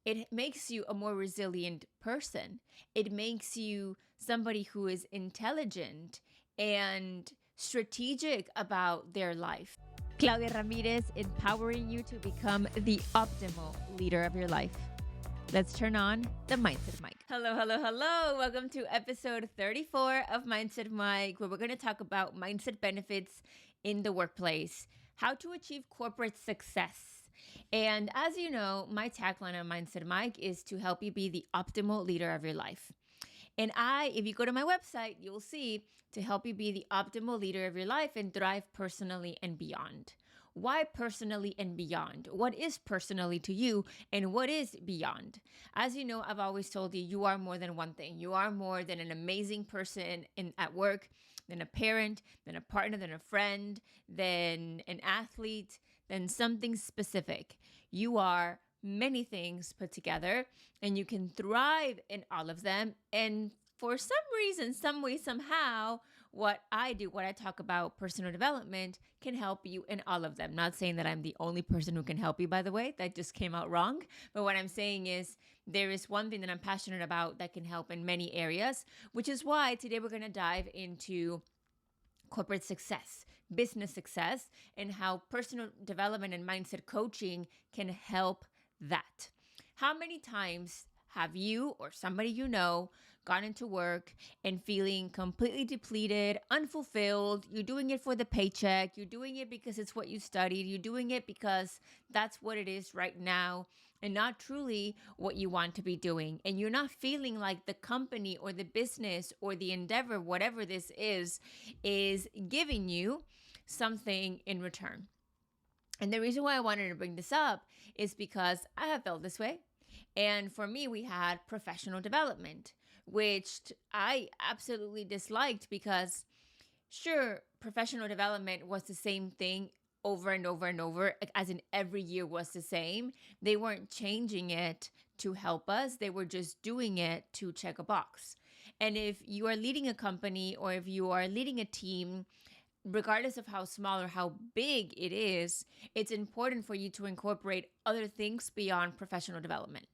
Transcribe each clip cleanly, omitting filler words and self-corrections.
it makes you a more resilient person. It makes you somebody who is intelligent and strategic about their life. Claudia Ramirez, empowering you to become the optimal leader of your life. Let's turn on the Mindset Mic. Hello, hello, hello. Welcome to episode 34 of Mindset Mic, where we're going to talk about mindset benefits in the workplace, how to achieve corporate success. And as you know, my tagline on Mindset Mic is to help you be the optimal leader of your life. And if you go to my website, you'll see to help you be the optimal leader of your life and thrive personally and beyond. Why personally and beyond? What is personally to you and what is beyond? As you know, I've always told you, you are more than one thing. You are more than an amazing person at work, than a parent, than a partner, than a friend, than an athlete, than something specific. You are many things put together, and you can thrive in all of them. And for some reason, some way, somehow, what I talk about personal development can help you in all of them. Not saying that I'm the only person who can help you, by the way, that just came out wrong. But what I'm saying is there is one thing that I'm passionate about that can help in many areas, which is why today we're going to dive into corporate success, business success, and how personal development and mindset coaching can help that. How many times have you or somebody you know gone into work and feeling completely depleted, unfulfilled? You're doing it for the paycheck. You're doing it because it's what you studied. You're doing it because that's what it is right now and not truly what you want to be doing. And you're not feeling like the company or the business or the endeavor, whatever this is giving you something in return. And the reason why I wanted to bring this up is because I have felt this way. And for me, we had professional development, which I absolutely disliked because, sure, professional development was the same thing over and over and over, as in every year was the same. They weren't changing it to help us. They were just doing it to check a box. And if you are leading a company or if you are leading a team, regardless of how small or how big it is, it's important for you to incorporate other things beyond professional development.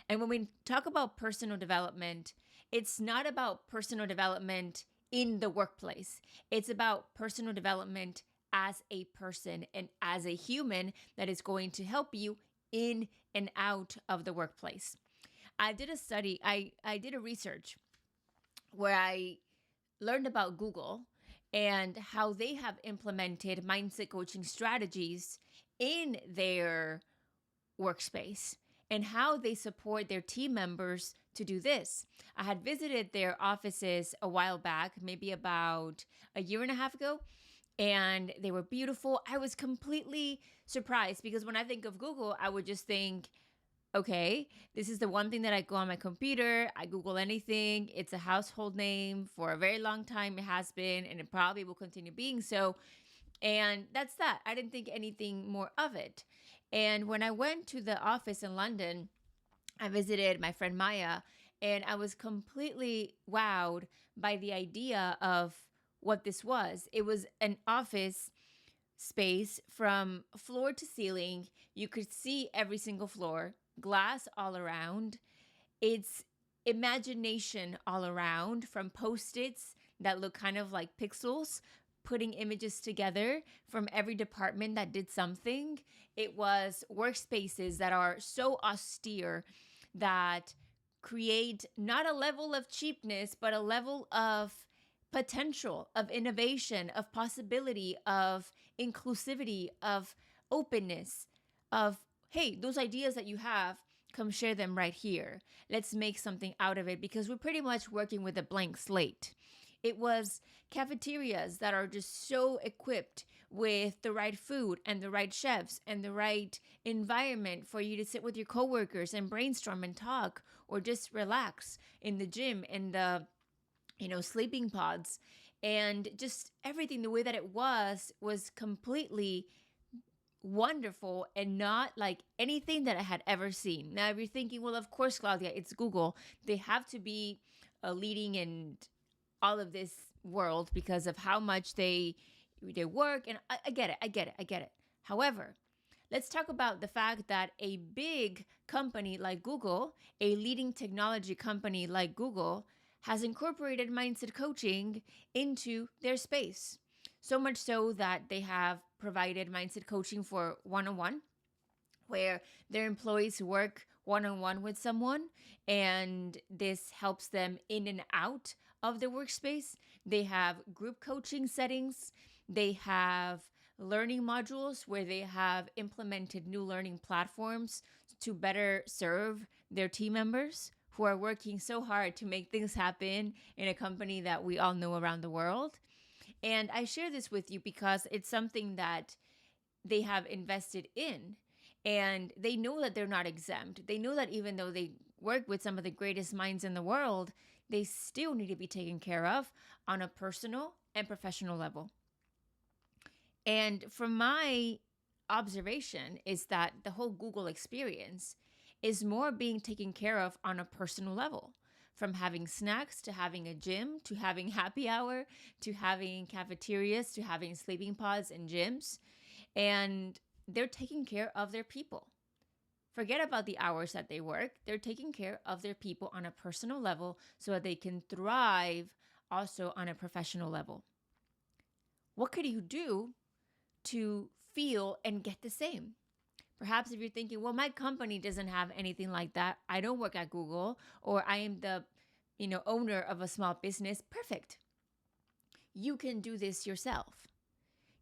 And when we talk about personal development, it's not about personal development in the workplace. It's about personal development as a person and as a human that is going to help you in and out of the workplace. I did a study, I did a research where I learned about Google and how they have implemented mindset coaching strategies in their workspace and how they support their team members to do this. I had visited their offices a while back, maybe about a year and a half ago, and they were beautiful. I was completely surprised because when I think of Google, I would just think, okay, this is the one thing that I go on my computer. I Google anything. It's a household name for a very long time. It has been, and it probably will continue being so. And that's that. I didn't think anything more of it. And when I went to the office in London, I visited my friend Maya, and I was completely wowed by the idea of what this was. It was an office space from floor to ceiling. You could see every single floor. Glass all around. It's imagination all around, from Post-its that look kind of like pixels, putting images together from every department that did something. It was workspaces that are so austere that create not a level of cheapness, but a level of potential, of innovation, of possibility, of inclusivity, of openness, of hey, those ideas that you have, come share them right here. Let's make something out of it because we're pretty much working with a blank slate. It was cafeterias that are just so equipped with the right food and the right chefs and the right environment for you to sit with your coworkers and brainstorm and talk or just relax in the gym and the sleeping pods, and just everything, the way that it was completely wonderful and not like anything that I had ever seen. Now, if you're thinking, well, of course, Claudia, it's Google. They have to be leading in all of this world because of how much they work. And I get it. However, Let's talk about the fact that a big company like Google, a leading technology company like Google, has incorporated mindset coaching into their space. So much so that they have provided mindset coaching for one on one, where their employees work one on one with someone, and this helps them in and out of their workspace. They have group coaching settings, they have learning modules where they have implemented new learning platforms to better serve their team members who are working so hard to make things happen in a company that we all know around the world. And I share this with you because it's something that they have invested in, and they know that they're not exempt. They know that even though they work with some of the greatest minds in the world, they still need to be taken care of on a personal and professional level. And from my observation is that the whole Google experience is more being taken care of on a personal level, from having snacks to having a gym to having happy hour to having cafeterias to having sleeping pods and gyms. And they're taking care of their people. Forget about the hours that they work. They're taking care of their people on a personal level so that they can thrive also on a professional level. What could you do to feel and get the same? Perhaps if you're thinking, well, my company doesn't have anything like that. I don't work at Google, or I am the, owner of a small business. Perfect. You can do this yourself.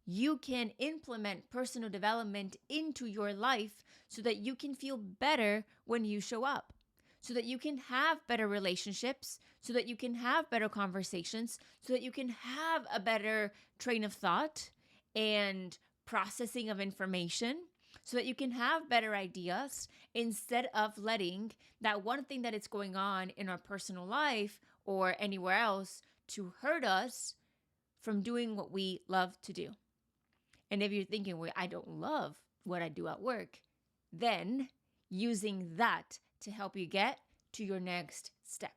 You can implement personal development into your life so that you can feel better when you show up, so that you can have better relationships, so that you can have better conversations, so that you can have a better train of thought and processing of information, so that you can have better ideas instead of letting that one thing that is going on in our personal life or anywhere else to hurt us from doing what we love to do. And if you're thinking, well, I don't love what I do at work, then using that to help you get to your next step.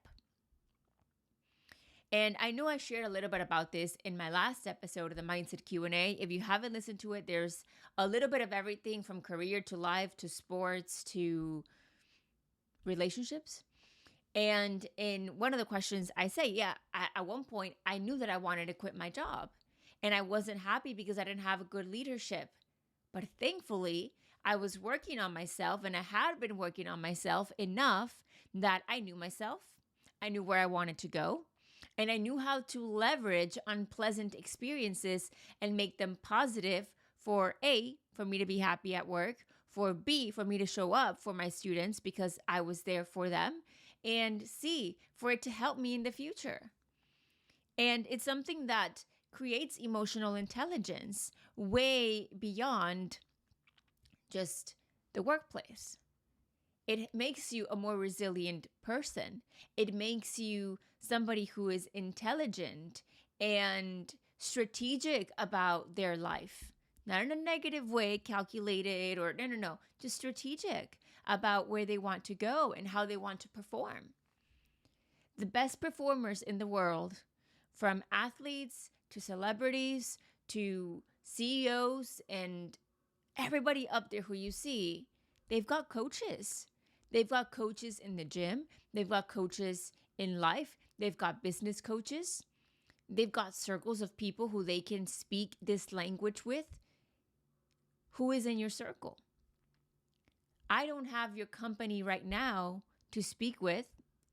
And I know I shared a little bit about this in my last episode of the Mindset Q&A. If you haven't listened to it, there's a little bit of everything from career to life to sports to relationships. And in one of the questions, I say, at one point, I knew that I wanted to quit my job. And I wasn't happy because I didn't have a good leadership. But thankfully, I was working on myself, and I had been working on myself enough that I knew myself. I knew where I wanted to go. And I knew how to leverage unpleasant experiences and make them positive for A, for me to be happy at work, for B, for me to show up for my students because I was there for them, and C, for it to help me in the future. And it's something that creates emotional intelligence way beyond just the workplace. It makes you a more resilient person. It makes you somebody who is intelligent and strategic about their life. Not in a negative way, calculated or no, just strategic about where they want to go and how they want to perform. The best performers in the world, from athletes to celebrities to CEOs and everybody up there who you see, they've got coaches. They've got coaches in the gym. They've got coaches in life. They've got business coaches. They've got circles of people who they can speak this language with. Who is in your circle? I don't have your company right now to speak with.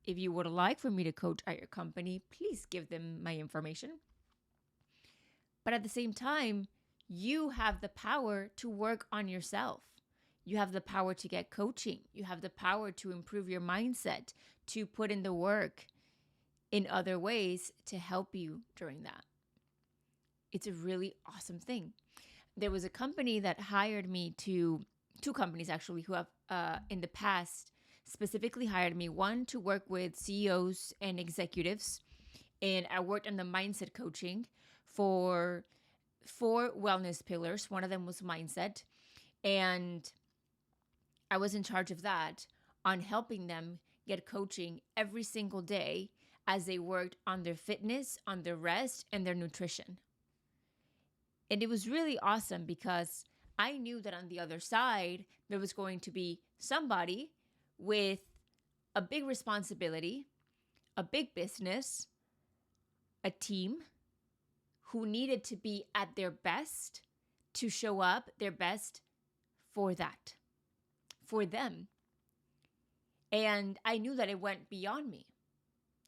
If you would like for me to coach at your company, please give them my information. But at the same time, you have the power to work on yourself. You have the power to get coaching. You have the power to improve your mindset, to put in the work in other ways to help you during that. It's a really awesome thing. There was a company that hired me two companies actually, who have in the past specifically hired me, one to work with CEOs and executives. And I worked on the mindset coaching for 4 wellness pillars. One of them was mindset. And I was in charge of that, on helping them get coaching every single day as they worked on their fitness, on their rest, and their nutrition. And it was really awesome because I knew that on the other side, there was going to be somebody with a big responsibility, a big business, a team who needed to be at their best to show up their best for that, for them. And I knew that it went beyond me.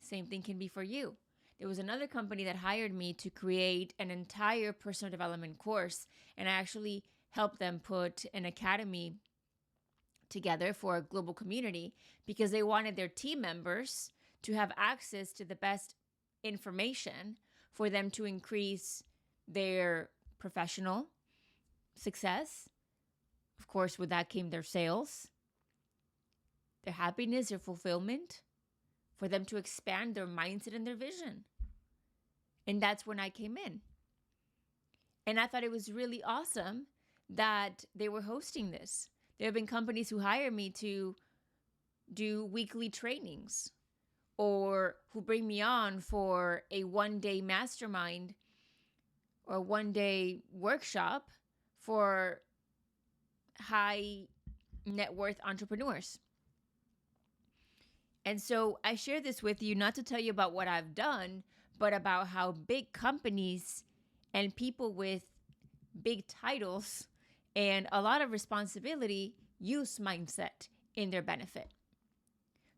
Same thing can be for you. There was another company that hired me to create an entire personal development course, and I actually helped them put an academy together for a global community because they wanted their team members to have access to the best information for them to increase their professional success. Of course, with that came their sales, their happiness, their fulfillment, for them to expand their mindset and their vision. And that's when I came in. And I thought it was really awesome that they were hosting this. There have been companies who hire me to do weekly trainings or who bring me on for a one-day mastermind or one-day workshop for high net worth entrepreneurs. And so I share this with you not to tell you about what I've done, but about how big companies and people with big titles and a lot of responsibility use mindset in their benefit.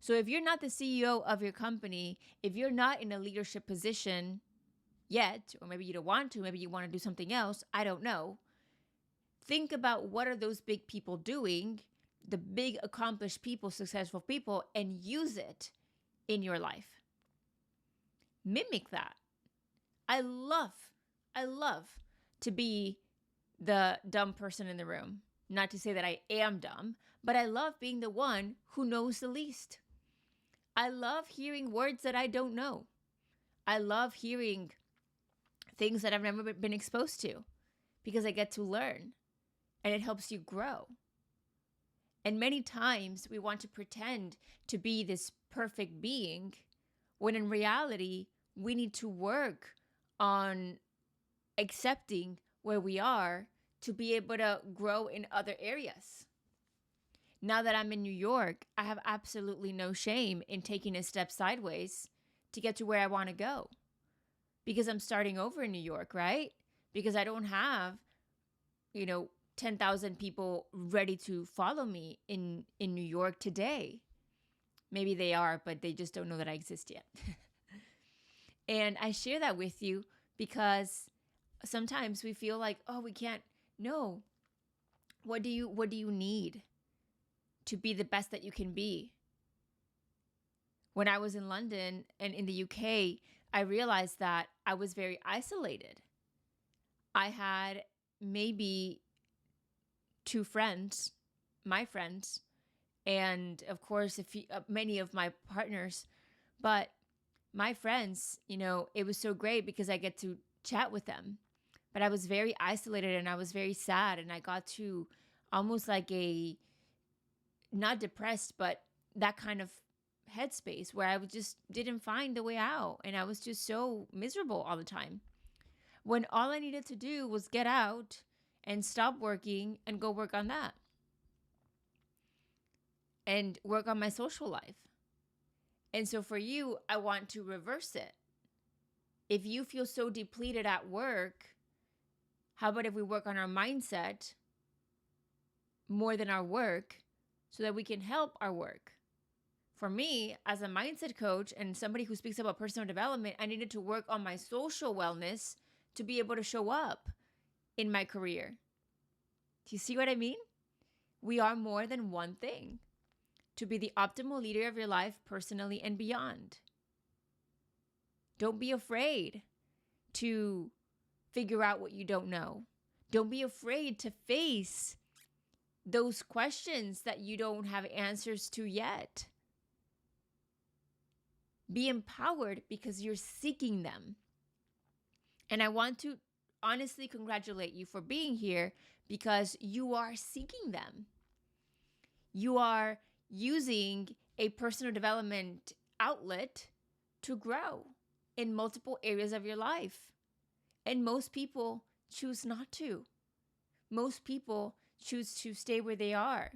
So if you're not the CEO of your company, if you're not in a leadership position yet, or maybe you don't want to, maybe you want to do something else, I don't know. Think about what are those big people doing, the big accomplished people, successful people, and use it in your life. Mimic that. I love to be the dumb person in the room. Not to say that I am dumb, but I love being the one who knows the least. I love hearing words that I don't know. I love hearing things that I've never been exposed to because I get to learn and it helps you grow. And many times we want to pretend to be this perfect being when in reality, we need to work on accepting where we are to be able to grow in other areas. Now that I'm in New York, I have absolutely no shame in taking a step sideways to get to where I want to go. Because I'm starting over in New York, right? Because I don't have, 10,000 people ready to follow me in New York today. Maybe they are, but they just don't know that I exist yet. And I share that with you because sometimes we feel like, oh, we can't. No. What do you need to be the best that you can be? When I was in London and in the UK, I realized that I was very isolated. I had maybe 2 friends, my friends, and of course, many of my partners, but my friends, it was so great because I get to chat with them. But I was very isolated and I was very sad, and I got to almost like not depressed, but that kind of headspace where I just didn't find the way out, and I was just so miserable all the time. When all I needed to do was get out and stop working and go work on that and work on my social life. And so for you, I want to reverse it. If you feel so depleted at work, how about if we work on our mindset more than our work so that we can help our work? For me, as a mindset coach and somebody who speaks about personal development, I needed to work on my social wellness to be able to show up in my career. Do you see what I mean? We are more than one thing to be the optimal leader of your life personally and beyond. Don't be afraid to figure out what you don't know. Don't be afraid to face those questions that you don't have answers to yet. Be empowered because you're seeking them. And I want to honestly congratulate you for being here because you are seeking them. You are using a personal development outlet to grow in multiple areas of your life. And most people choose not to. most people choose to stay where they are.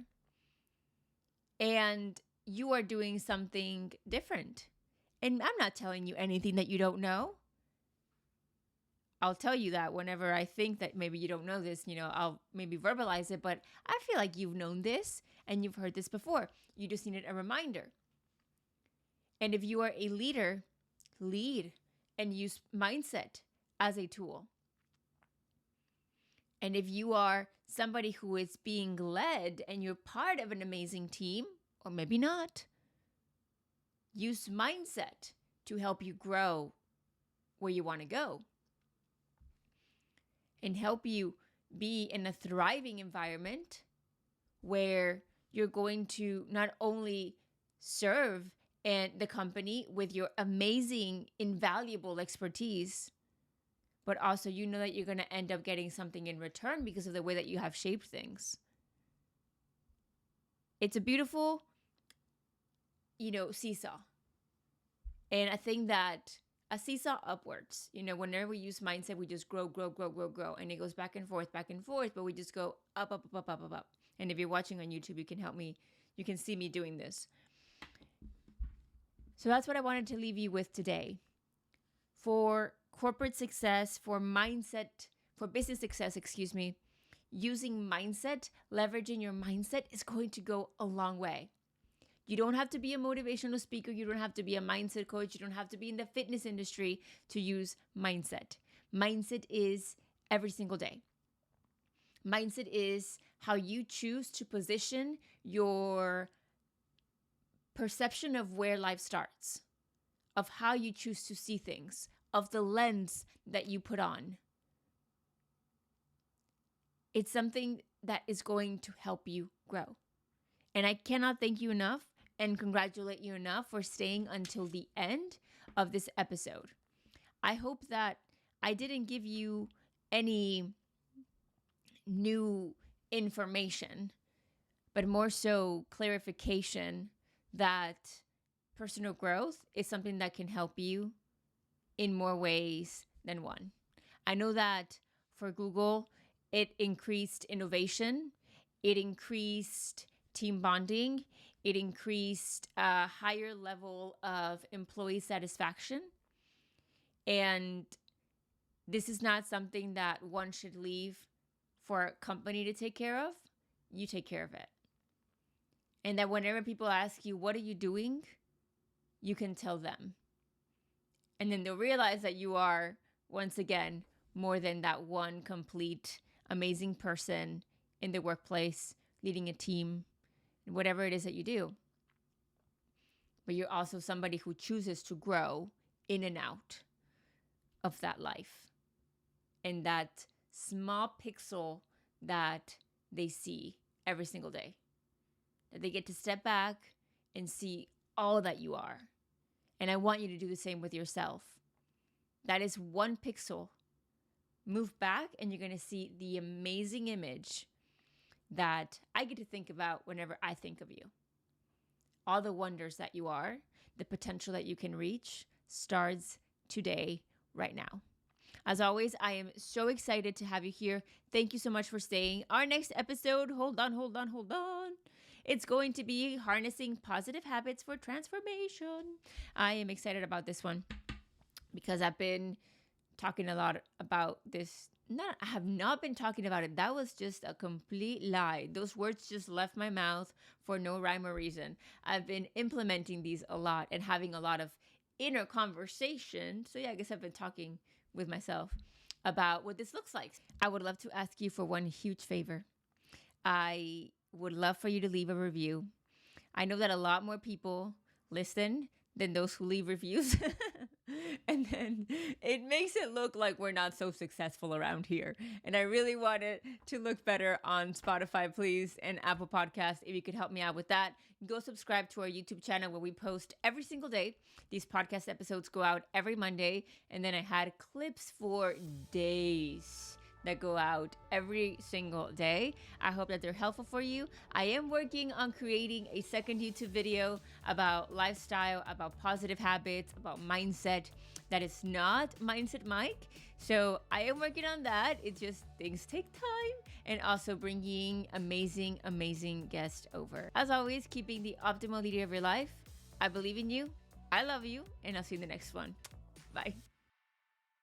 And you are doing something different. And I'm not telling you anything that you don't know. I'll tell you that whenever I think that maybe you don't know this, I'll maybe verbalize it, but I feel like you've known this and you've heard this before. You just needed a reminder. And if you are a leader, lead and use mindset as a tool. And if you are somebody who is being led and you're part of an amazing team, or maybe not, use mindset to help you grow where you want to go and help you be in a thriving environment where you're going to not only serve and the company with your amazing, invaluable expertise, but also you know that you're going to end up getting something in return because of the way that you have shaped things. It's a beautiful, seesaw. And I think that a seesaw upwards, whenever we use mindset, we just grow. And it goes back and forth, but we just go up, up, up, up, up, up, up. And if you're watching on YouTube, you can help me. You can see me doing this. So that's what I wanted to leave you with today. For corporate success, for mindset, for business success, using mindset, leveraging your mindset is going to go a long way. You don't have to be a motivational speaker. You don't have to be a mindset coach. You don't have to be in the fitness industry to use mindset. Mindset is every single day. Mindset is how you choose to position your perception of where life starts, of how you choose to see things, of the lens that you put on. It's something that is going to help you grow. And I cannot thank you enough and congratulate you enough for staying until the end of this episode. I hope that I didn't give you any new information, but more so clarification that personal growth is something that can help you in more ways than one. I know that for Google, it increased innovation, it increased team bonding, it increased a higher level of employee satisfaction. And this is not something that one should leave for a company to take care of. You take care of it. And that whenever people ask you, what are you doing? You can tell them. And then they'll realize that you are, once again, more than that one complete, amazing person in the workplace, leading a team, whatever it is that you do. But you're also somebody who chooses to grow in and out of that life. And that small pixel that they see every single day. That they get to step back and see all that you are. And I want you to do the same with yourself. That is one pixel. Move back and you're going to see the amazing image that I get to think about whenever I think of you. All the wonders that you are, the potential that you can reach starts today, right now. As always, I am so excited to have you here. Thank you so much for staying. Our next episode, hold on. It's going to be harnessing positive habits for transformation. I am excited about this one because I've been talking a lot about this. I have not been talking about it. That was just a complete lie. Those words just left my mouth for no rhyme or reason. I've been implementing these a lot and having a lot of inner conversation. So yeah, I guess I've been talking with myself about what this looks like. I would love to ask you for one huge favor. I would love for you to leave a review. I know that a lot more people listen than those who leave reviews. And then it makes it look like we're not so successful around here. And I really want it to look better on Spotify, please, and Apple Podcasts. If you could help me out with that, go subscribe to our YouTube channel where we post every single day. These podcast episodes go out every Monday. And then I had clips for days that go out every single day. I hope that they're helpful for you. I am working on creating a second YouTube video about lifestyle, about positive habits, about mindset that is not Mindset Mike. So I am working on that. It's just things take time, and also bringing amazing guests over. As always, keeping the optimal leader of your life. I believe in you. I love you, and I'll see you in the next one. Bye.